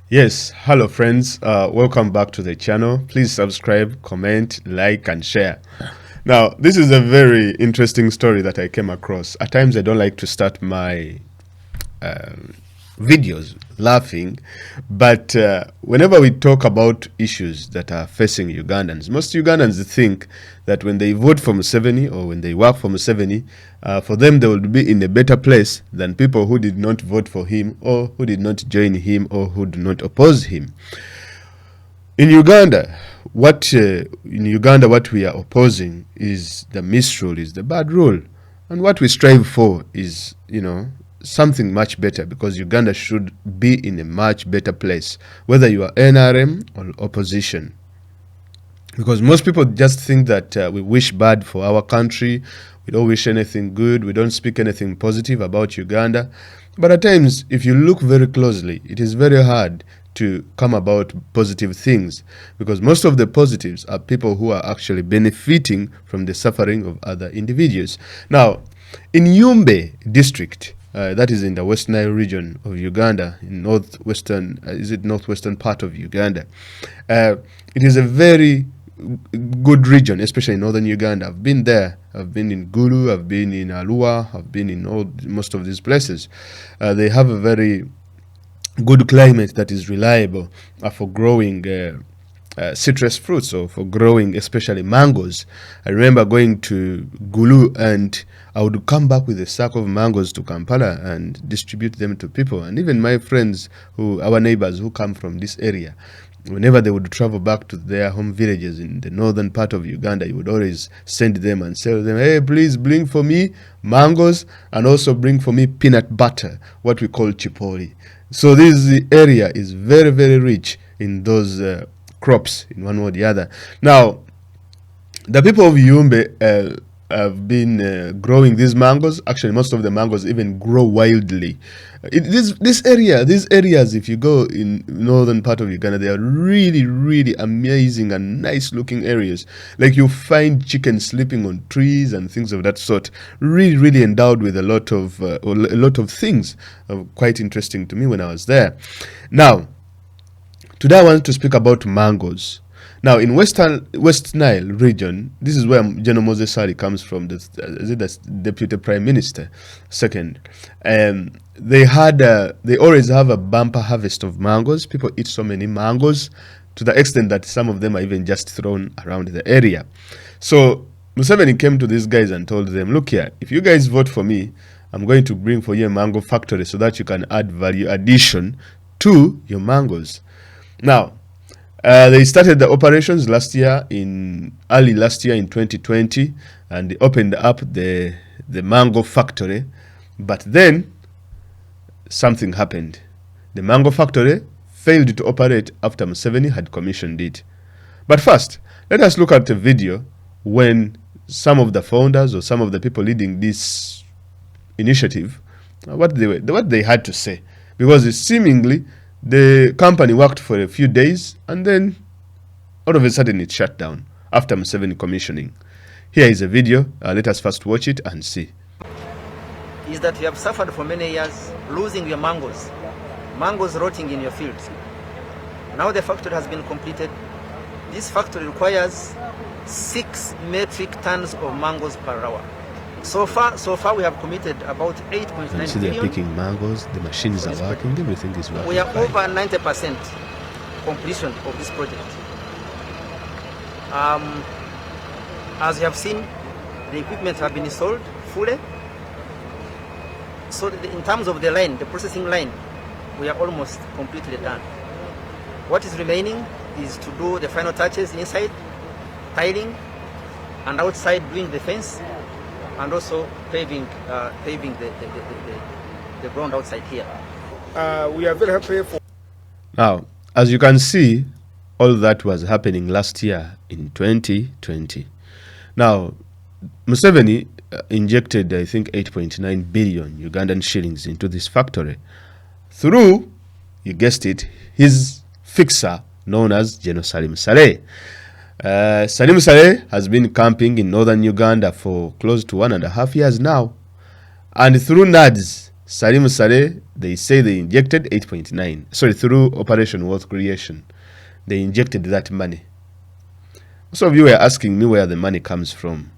Yes, hello friends. Welcome back to the channel. Please subscribe, comment, like, and share. Now, this is a very interesting story that I came across. At times, I don't like to start my videos laughing, but whenever we talk about issues that are facing Ugandans, most Ugandans think that when they vote for Museveni or when they work for Museveni, for them they will be in a better place than people who did not vote for him or who did not join him or who do not oppose him. In Uganda, what we are opposing is the misrule, is the bad rule, and what we strive for is, something much better, because Uganda should be in a much better place, whether you are NRM or opposition. Because most people just think that we wish bad for our country, we don't wish anything good, we don't speak anything positive about Uganda. But at times, if you look very closely, it is very hard to come about positive things, because most of the positives are people who are actually benefiting from the suffering of other individuals. Now, in Yumbe district, that is in the West Nile region of Uganda, in northwestern part of Uganda. It is a very good region, especially in northern Uganda. I've been there. I've been in Gulu, I've been in Alua, I've been in most of these places. They have a very good climate that is reliable for growing citrus fruits, or for growing especially mangoes. I remember going to Gulu and I would come back with a sack of mangoes to Kampala and distribute them to people. And even my friends, our neighbors who come from this area, whenever they would travel back to their home villages in the northern part of Uganda, you would always send them and tell them, hey, please bring for me mangoes and also bring for me peanut butter, what we call chipoli. So this area is very, very rich in those crops in one way or the other. Now, the people of Yumbe have been growing these mangoes. Actually, most of the mangoes even grow wildly. These areas, if you go in northern part of Uganda, they are really, really amazing and nice looking areas. Like you find chickens sleeping on trees and things of that sort. Really, really endowed with a lot of things. Quite interesting to me when I was there. Now, today I want to speak about mangoes. Now, in West Nile region, this is where General Moses Sali comes from, the Deputy Prime Minister, second. They always have a bumper harvest of mangoes. People eat so many mangoes to the extent that some of them are even just thrown around the area. So Museveni came to these guys and told them, look here, if you guys vote for me, I'm going to bring for you a mango factory so that you can add value addition to your mangoes. Now, they started the operations early last year in 2020, and they opened up the mango factory. But then something happened. The mango factory failed to operate after Museveni had commissioned it. But first, let us look at a video when some of the founders or some of the people leading this initiative, what they had to say, because seemingly the company worked for a few days and then all of a sudden it shut down after Museveni commissioning. Here is a video. Let us first watch it and see. Is that you have suffered for many years losing your mangoes rotting in your fields. Now the factory has been completed. This factory requires 6 metric tons of mangoes per hour. So far we have committed about 8.9 billion. See, they're picking mangoes, the machines are working, everything is working. We are over 90% completion of this project. As you have seen, the equipment have been installed fully. So in terms of the line, the processing line, we are almost completely done. What is remaining is to do the final touches inside, tiling, and outside doing the fence, and also paving the ground outside here. We are very happy for. Now, as you can see, all that was happening last year in 2020. Now, Museveni injected, I think, 8.9 billion Ugandan shillings into this factory through, you guessed it, his fixer known as General Salim Saleh. Salim Saleh has been camping in northern Uganda for close to 1.5 years now. And through NADS, Salim Saleh, they say they injected 8.9. Sorry, through Operation Wealth Creation. They injected that money. Some of you were asking me where the money comes from.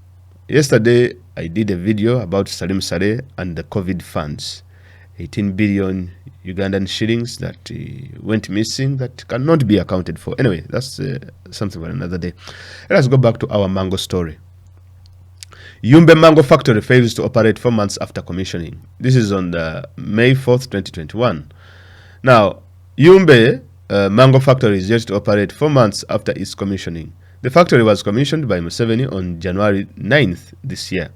Yesterday, I did a video about Salim Saleh and the COVID funds. 18 billion Ugandan shillings that went missing that cannot be accounted for. Anyway, that's something for another day. Let us go back to our mango story. Yumbe Mango Factory fails to operate 4 months after commissioning. This is on the May 4th, 2021. Now, Yumbe Mango Factory is yet to operate 4 months after its commissioning. The factory was commissioned by Museveni on January 9th this year.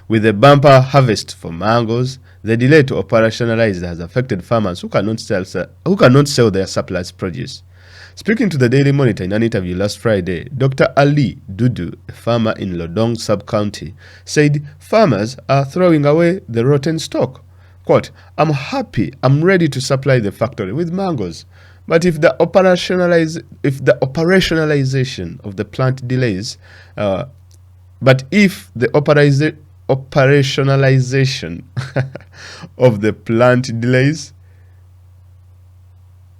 With a bumper harvest for mangoes, the delay to operationalize has affected farmers who cannot sell their surplus produce. Speaking to the Daily Monitor in an interview last Friday, Dr. Ali Dudu, a farmer in Lodong sub-county, said farmers are throwing away the rotten stock. Quote, "I'm happy, I'm ready to supply the factory with mangoes. But if the operationalization of the plant delays, operationalization of the plant delays,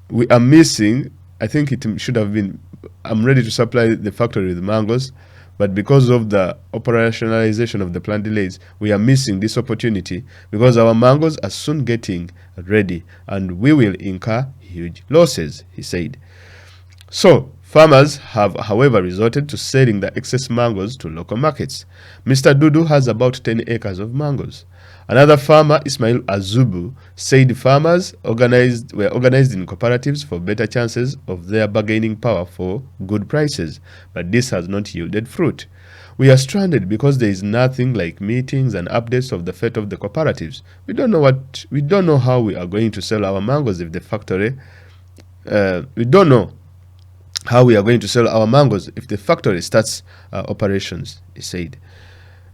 we are missing." I think it should have been, "I'm ready to supply the factory with mangoes, but because of the operationalization of the plant delays, we are missing this opportunity because our mangoes are soon getting ready and we will incur huge losses," he said. So, farmers have, however, resorted to selling the excess mangoes to local markets. Mr. Dudu has about 10 acres of mangoes. Another farmer, Ismail Azubu, said farmers were organized in cooperatives for better chances of their bargaining power for good prices, but this has not yielded fruit. "We are stranded because there is nothing like meetings and updates of the fate of the cooperatives. We don't know how we are going to sell our mangoes if the factory starts operations," he said.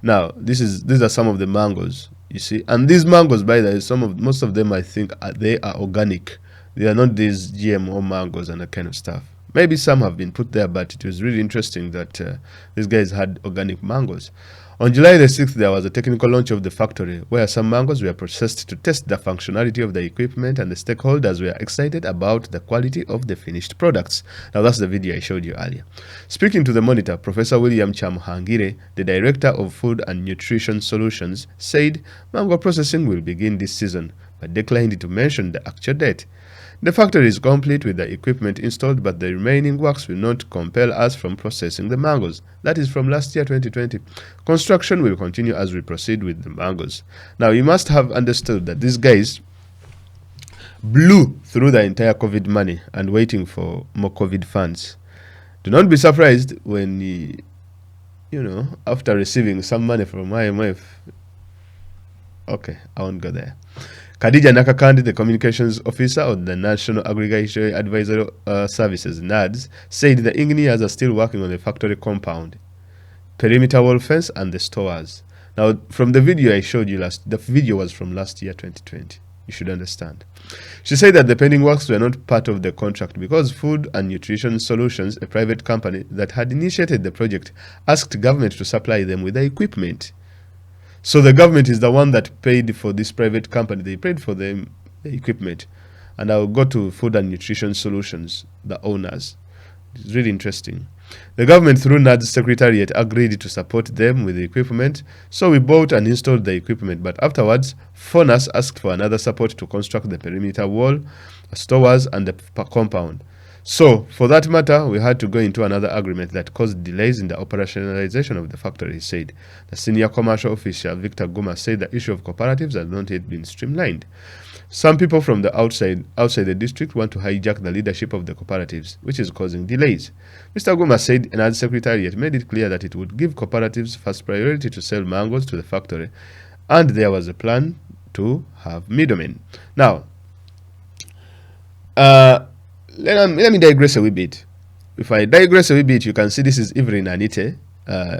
Now, these are some of the mangoes, you see, and these mangoes, by the way, most of them, I think, they are organic. They are not these GMO mangoes and that kind of stuff. Maybe some have been put there, but it was really interesting that these guys had organic mangoes. On July the 6th, there was a technical launch of the factory where some mangoes were processed to test the functionality of the equipment, and the stakeholders were excited about the quality of the finished products. Now, that's the video I showed you earlier. Speaking to the Monitor, Professor William Chamuhangire, the Director of Food and Nutrition Solutions, said mango processing will begin this season, but declined to mention the actual date. "The factory is complete with the equipment installed, but the remaining works will not compel us from processing the mangoes." That is from last year, 2020. "Construction will continue as we proceed with the mangoes." Now, you must have understood that these guys blew through the entire COVID money and waiting for more COVID funds. Do not be surprised when, after receiving some money from IMF. Okay, I won't go there. Khadija Nakakandi, the communications officer of the National Agricultural Advisory Services, NADS, said the engineers are still working on the factory compound, perimeter wall fence, and the stores. Now, from the video I showed you the video was from last year, 2020. You should understand. She said that the pending works were not part of the contract because Food and Nutrition Solutions, a private company that had initiated the project, asked government to supply them with the equipment. So the government is the one that paid for this private company. They paid for the equipment. And I'll go to Food and Nutrition Solutions, the owners. It's really interesting. The government, through NADS Secretariat, agreed to support them with the equipment. So we bought and installed the equipment. But afterwards, FONAS asked for another support to construct the perimeter wall, stores, and the compound. So, for that matter, we had to go into another agreement that caused delays in the operationalization of the factory, he said. The senior commercial official, Victor Guma, said the issue of cooperatives has not yet been streamlined. Some people from the outside the district want to hijack the leadership of the cooperatives, which is causing delays. Mr. Guma said another secretariat made it clear that it would give cooperatives first priority to sell mangoes to the factory, and there was a plan to have middlemen. Now, let me digress a wee bit. If I digress a wee bit, you can see this is Evelyn Anite.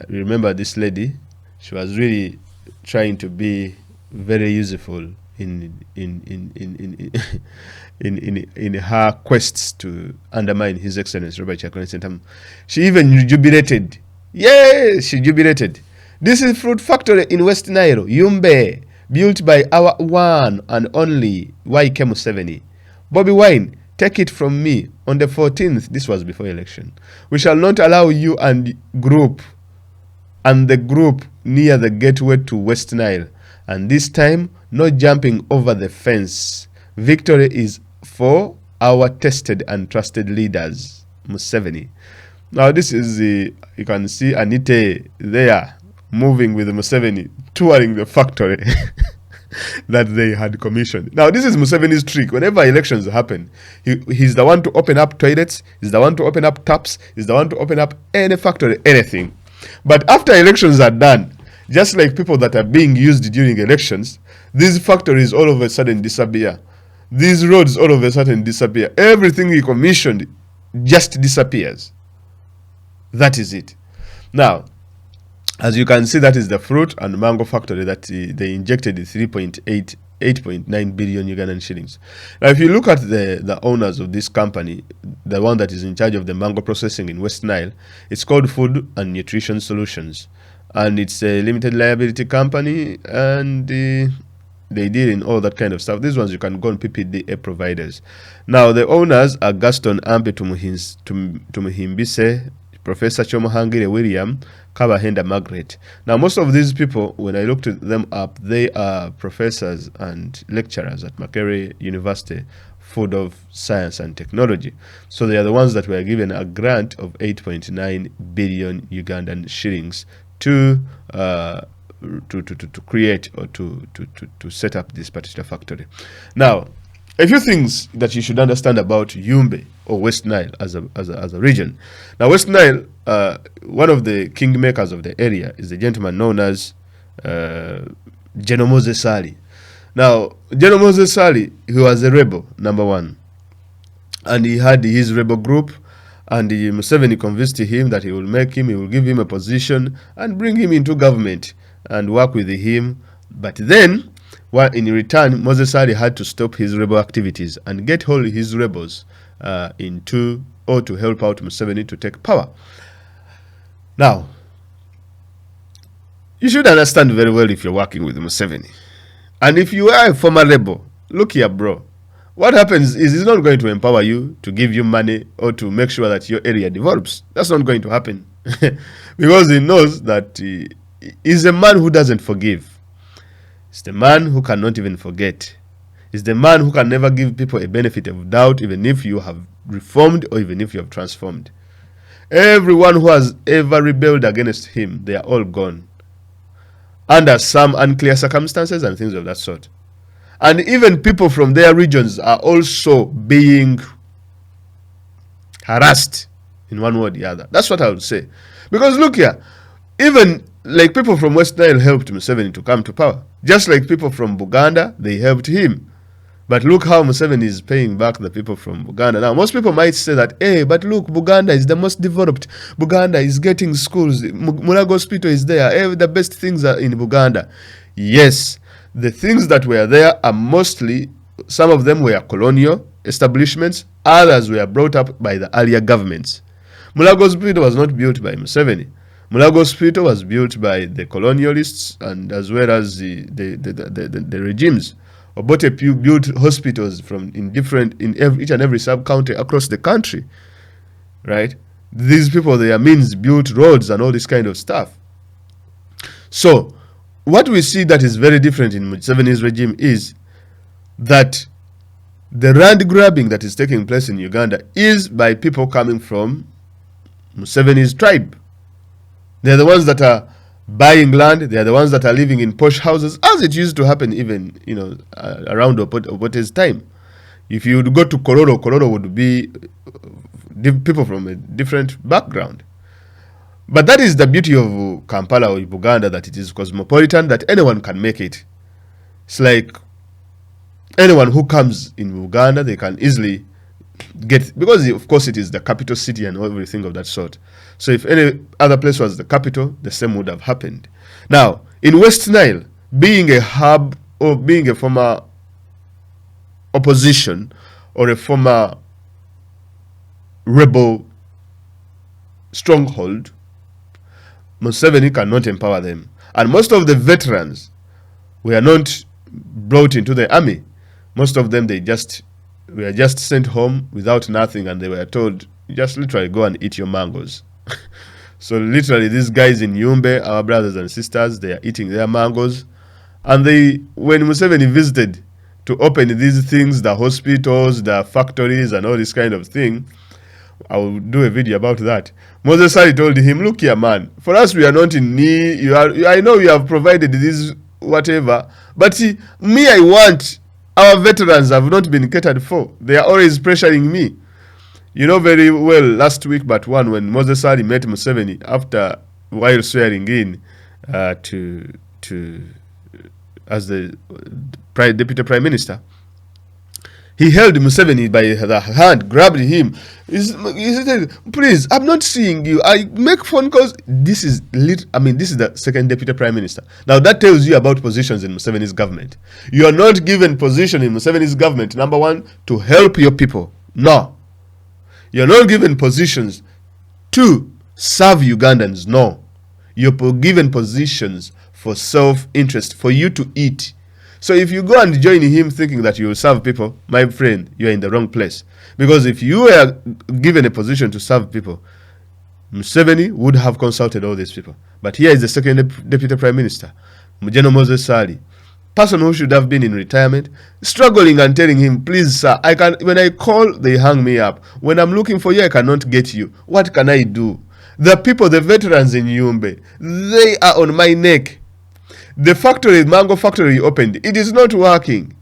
Remember this lady? She was really trying to be very useful in her quests to undermine His Excellency Robert Chakwera Sentamu. She even jubilated. Yes, she jubilated. This is fruit factory in West Nile, Yumbe. built by our one and only YK Museveni. Bobi Wine, take it from me, on the 14th, this was before election, we shall not allow you and the group near the gateway to West Nile, and this time, no jumping over the fence. Victory is for our tested and trusted leaders, Museveni. Now this is you can see Anite there moving with Museveni, touring the factory that they had commissioned. Now this is Museveni's trick. Whenever elections happen, he's the one to open up toilets, he's the one to open up taps, he's the one to open up any factory, anything. But after elections are done, just like people that are being used during elections, these factories all of a sudden disappear. These roads all of a sudden disappear. Everything he commissioned just disappears. That is it. Now, as you can see, that is the fruit and mango factory that they injected 8.9 billion Ugandan shillings. Now, if you look at the owners of this company, the one that is in charge of the mango processing in West Nile, it's called Food and Nutrition Solutions. And it's a limited liability company, and they deal in all that kind of stuff. These ones you can go on PPDA providers. Now, the owners are Gaston Ampe Tumuhimbise, Professor Chomohangire William, Kabahenda Margaret. Now, most of these people, when I looked them up, they are professors and lecturers at Makerere University, Food of Science and Technology. So they are the ones that were given a grant of 8.9 billion Ugandan shillings to create or to set up this particular factory. Now, a few things that you should understand about Yumbe or West Nile as a region. Now, West Nile, one of the kingmakers of the area is a gentleman known as General Moses Sali. Now, General Moses Sali, he was a rebel, number one, and he had his rebel group, and Museveni convinced him that he will give him a position and bring him into government and work with him. But then, in return, Moses Sali had to stop his rebel activities and get all his rebels to help out Museveni to take power. Now, you should understand very well if you're working with Museveni. And if you are a former rebel, look here, bro. What happens is he's not going to empower you to give you money or to make sure that your area develops. That's not going to happen. Because he knows that he's a man who doesn't forgive. It's the man who cannot even forget. It's the man who can never give people a benefit of doubt, even if you have reformed or even if you have transformed. Everyone who has ever rebelled against him, they are all gone, under some unclear circumstances and things of that sort. And even people from their regions are also being harassed in one way or the other. That's what I would say. Because look here, even like people from West Nile helped Museveni to come to power. Just like people from Buganda, they helped him. But look how Museveni is paying back the people from Buganda. Now, most people might say that, hey, but look, Buganda is the most developed. Buganda is getting schools. Mulago Hospital is there. Hey, the best things are in Buganda. Yes, the things that were there are mostly, some of them were colonial establishments. Others were brought up by the earlier governments. Mulago Hospital was not built by Museveni. Mulago Hospital was built by the colonialists and as well as the regimes. Obote built hospitals in each and every sub-county across the country, right? These people, their means, built roads and all this kind of stuff. So, what we see that is very different in Museveni's regime is that the land grabbing that is taking place in Uganda is by people coming from Museveni's tribe. They're the ones that are buying land. They are the ones that are living in posh houses, as it used to happen even, around Obote's time. If you would go to Kororo would be people from a different background. But that is the beauty of Kampala or Uganda, that it is cosmopolitan, that anyone can make it. It's like anyone who comes in Uganda, they can easily get, because of course it is the capital city and everything of that sort. So if any other place was the capital, the same would have happened. Now, in West Nile, being a hub or being a former opposition or a former rebel stronghold, Museveni cannot empower them. And most of the veterans were not brought into the army. Most of them, were just sent home without nothing, and they were told, just literally go and eat your mangoes. So literally, these guys in Yumbe, our brothers and sisters, they are eating their mangoes. And when Museveni visited to open these things, the hospitals, the factories, and all this kind of thing, I will do a video about that. Moses Ali told him, look here, man, for us, we are not in need. I know you have provided this, whatever, but me, I want, our veterans have not been catered for. They are always pressuring me. You know very well, last week but one, when Moses Ali met Museveni while swearing in as the deputy prime minister, he held Museveni by the hand, grabbed him. He said, please, I'm not seeing you. I make phone calls. This is the second deputy prime minister. Now that tells you about positions in Museveni's government. You are not given position in Museveni's government, number one, to help your people. No. You're not given positions to serve Ugandans. No. You're given positions for self-interest, for you to eat. So if you go and join him thinking that you will serve people, my friend, you are in the wrong place. Because if you were given a position to serve people, Museveni would have consulted all these people. But here is the second deputy prime minister, General Moses Ali, person who should have been in retirement, struggling and telling him, please, sir, when I call, they hang me up. When I'm looking for you, I cannot get you. What can I do? The people, the veterans in Yumbe, they are on my neck. The mango factory you opened, it is not working.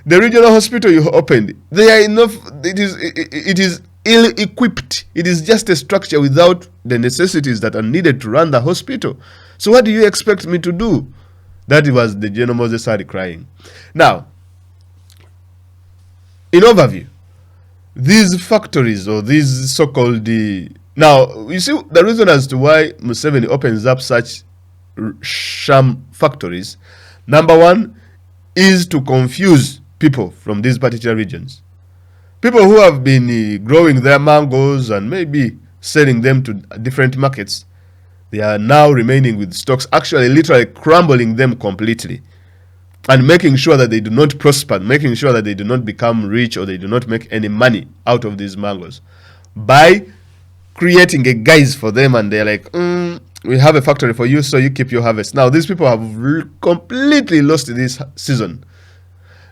The regional hospital you opened, they are enough. It is ill-equipped. It is just a structure without the necessities that are needed to run the hospital. So what do you expect me to do? That was the General Moses Ali crying. Now, in overview, these factories or these so-called now, you see the reason as to why Museveni opens up such sham factories, number one, is to confuse people from these particular regions. People who have been growing their mangoes and maybe selling them to different markets, they are now remaining with stocks, actually literally crumbling them completely and making sure that they do not prosper, making sure that they do not become rich or they do not make any money out of these mangoes by creating a guise for them. And they're like, we have a factory for you, so you keep your harvest. Now, these people have completely lost this season.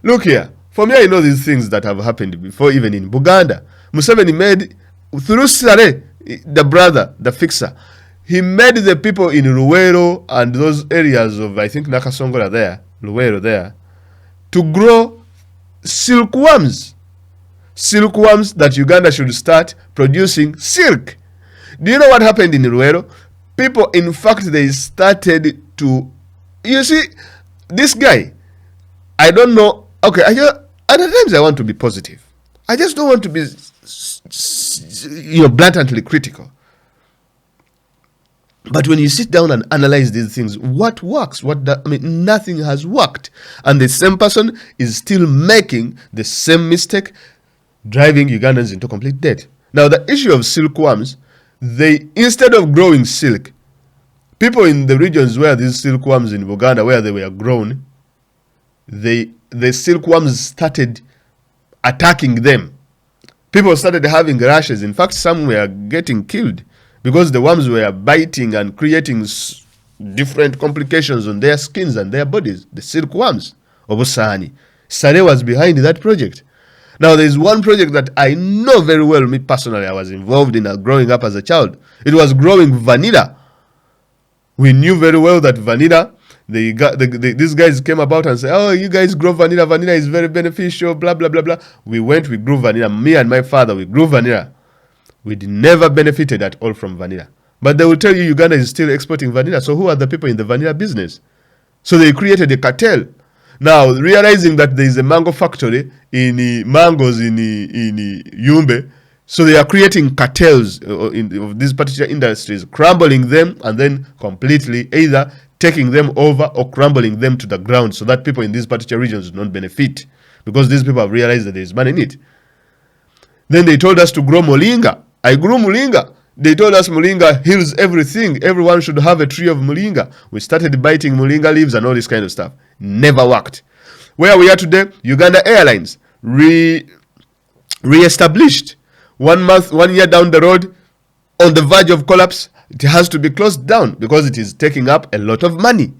Look here. For me, I know these things that have happened before, even in Buganda. Museveni made, through Sare, the brother, the fixer, he made the people in Luwero and those areas of, I think, Nakasongola there, Luwero there, to grow silkworms. Silkworms that Uganda should start producing silk. Do you know what happened in Luwero? People, in fact, they started to, you see, this guy, I don't know, okay, at times I want to be positive. I just don't want to be, blatantly critical. But when you sit down and analyze these things, what works? Nothing has worked. And the same person is still making the same mistake, driving Ugandans into complete debt. Now, the issue of silkworms, instead of growing silk, people in the regions where these silkworms in Uganda, where they were grown, the silkworms started attacking them. People started having rashes. In fact, some were getting killed because the worms were biting and creating different complications on their skins and their bodies. The silkworms of Osani. Sare was behind that project. Now, there is one project that I know very well, me personally, I was involved in growing up as a child. It was growing vanilla. We knew very well that vanilla, these guys came about and said, oh, you guys grow vanilla. Vanilla is very beneficial, blah, blah, blah, blah. We grew vanilla. Me and my father, we grew vanilla. We never benefited at all from vanilla. But they will tell you Uganda is still exporting vanilla. So who are the people in the vanilla business? So they created a cartel. Now, realizing that there is a mango factory in mangoes in Yumbe, so they are creating cartels of these particular industries, crumbling them and then completely either taking them over or crumbling them to the ground so that people in these particular regions do not benefit because these people have realized that there is money in it. Then they told us to grow moringa. I grew moringa. They told us Moringa heals everything. Everyone should have a tree of Moringa. We started biting Moringa leaves and all this kind of stuff. Never worked. Where we are today, Uganda Airlines re-established. 1 year down the road, on the verge of collapse, it has to be closed down because it is taking up a lot of money.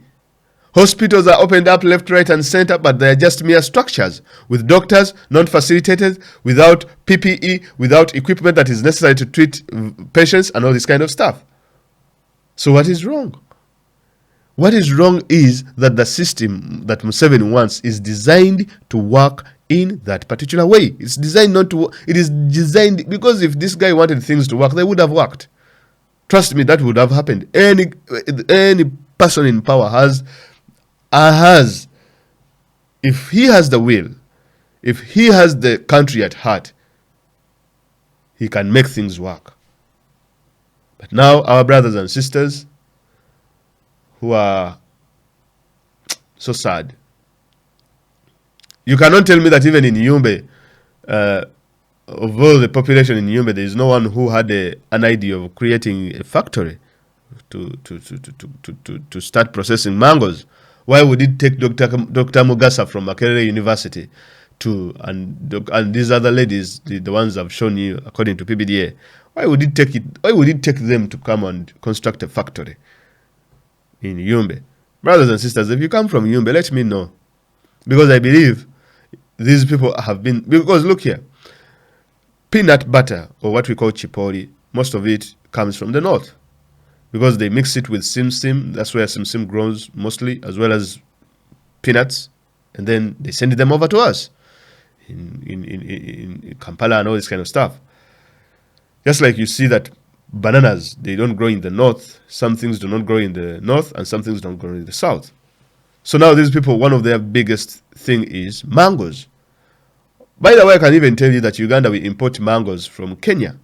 Hospitals are opened up left, right, and center, but they are just mere structures with doctors not facilitated, without PPE, without equipment that is necessary to treat patients and all this kind of stuff. So what is wrong? What is wrong is that the system that Museveni wants is designed to work in that particular way. It's designed not to. It is designed because if this guy wanted things to work, they would have worked. Trust me, that would have happened. Any person in power has, if he has the will, if he has the country at heart, he can make things work. But now our brothers and sisters who are so sad. You cannot tell me that even in Yumbe, of all the population in Yumbe, there is no one who had an idea of creating a factory to start processing mangoes. Why would it take Dr. Mugasa from Makerere University and these other ladies, the ones I've shown you according to PBDA, why would it take them to come and construct a factory in Yumbe? Brothers and sisters, if you come from Yumbe, let me know. Because I believe these people have been, because look here, peanut butter, or what we call chipoli, most of it comes from the north. Because they mix it with simsim, that's where simsim grows mostly, as well as peanuts, and then they send them over to us in Kampala and all this kind of stuff. Just like you see that bananas, they don't grow in the north, some things do not grow in the north, and some things don't grow in the south. So now these people, one of their biggest thing is mangoes. By the way, I can even tell you that Uganda will import mangoes from Kenya.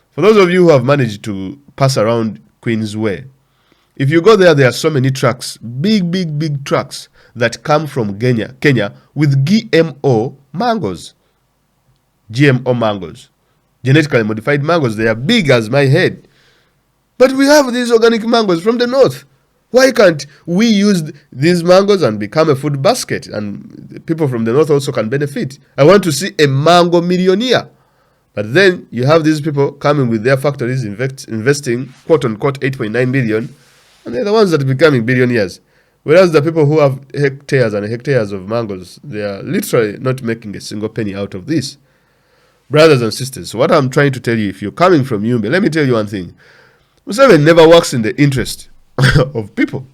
For those of you who have managed to pass around Queen's Way, if you go there, there are so many trucks, big trucks that come from Kenya with GMO mangoes. GMO mangoes. Genetically modified mangoes. They are big as my head. But we have these organic mangoes from the north. Why can't we use these mangoes and become a food basket, and people from the north also can benefit? I want to see a mango millionaire. But then you have these people coming with their factories, investing quote-unquote 8.9 billion, and they're the ones that are becoming billionaires. Whereas the people who have hectares and hectares of mangoes, they are literally not making a single penny out of this. Brothers and sisters, what I'm trying to tell you, if you're coming from Yumbe, let me tell you one thing. Museveni never works in the interest of people.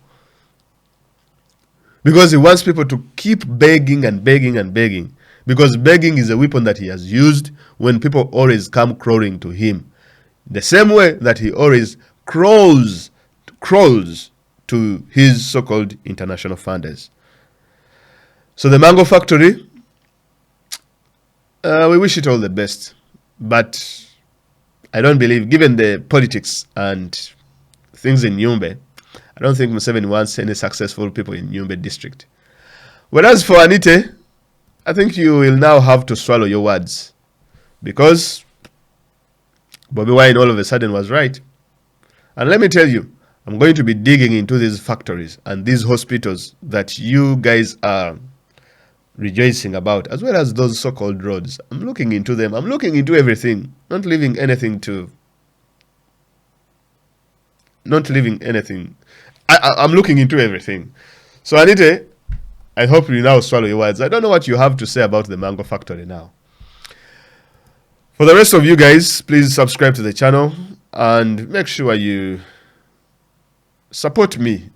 Because he wants people to keep begging and begging and begging. Because begging is a weapon that he has used when people always come crawling to him. The same way that he always crawls to his so-called international funders. So the mango factory, we wish it all the best. But I don't believe, given the politics and things in Yumbe, I don't think Museveni wants any successful people in Yumbe district. Whereas for Anite, I think you will now have to swallow your words. Because Bobby Wine all of a sudden was right. And let me tell you, I'm going to be digging into these factories and these hospitals that you guys are rejoicing about, as well as those so-called roads. I'm looking into them. I'm looking into everything. Not leaving anything. I'm looking into everything. So Anite, I hope you now swallow your words. I don't know what you have to say about the mango factory now. For the rest of you guys, please subscribe to the channel and make sure you support me.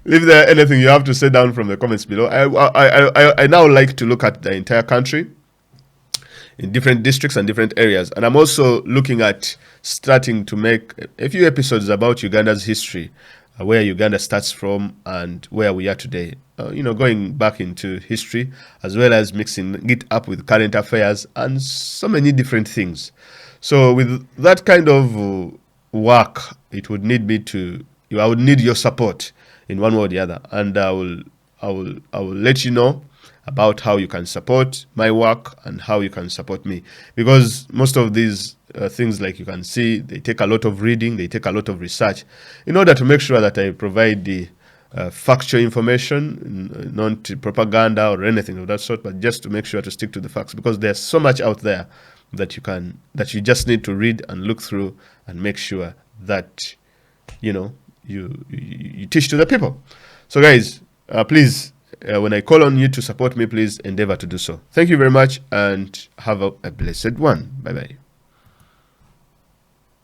If there anything you have to say down from the comments below. I now like to look at the entire country in different districts and different areas. And I'm also looking at starting to make a few episodes about Uganda's history, where Uganda starts from and where we are today. Going back into history, as well as mixing it up with current affairs and so many different things. So with that kind of work, it would need I would need your support in one way or the other. And I will let you know about how you can support my work and how you can support me. Because most of these things like you can see, they take a lot of reading, they take a lot of research in order to make sure that I provide the factual information, not propaganda or anything of that sort, but just to make sure to stick to the facts, because there's so much out there that you just need to read and look through and make sure that you teach to the people. So guys, please, when I call on you to support me, please endeavor to do so. Thank you very much and have a blessed one. Bye bye.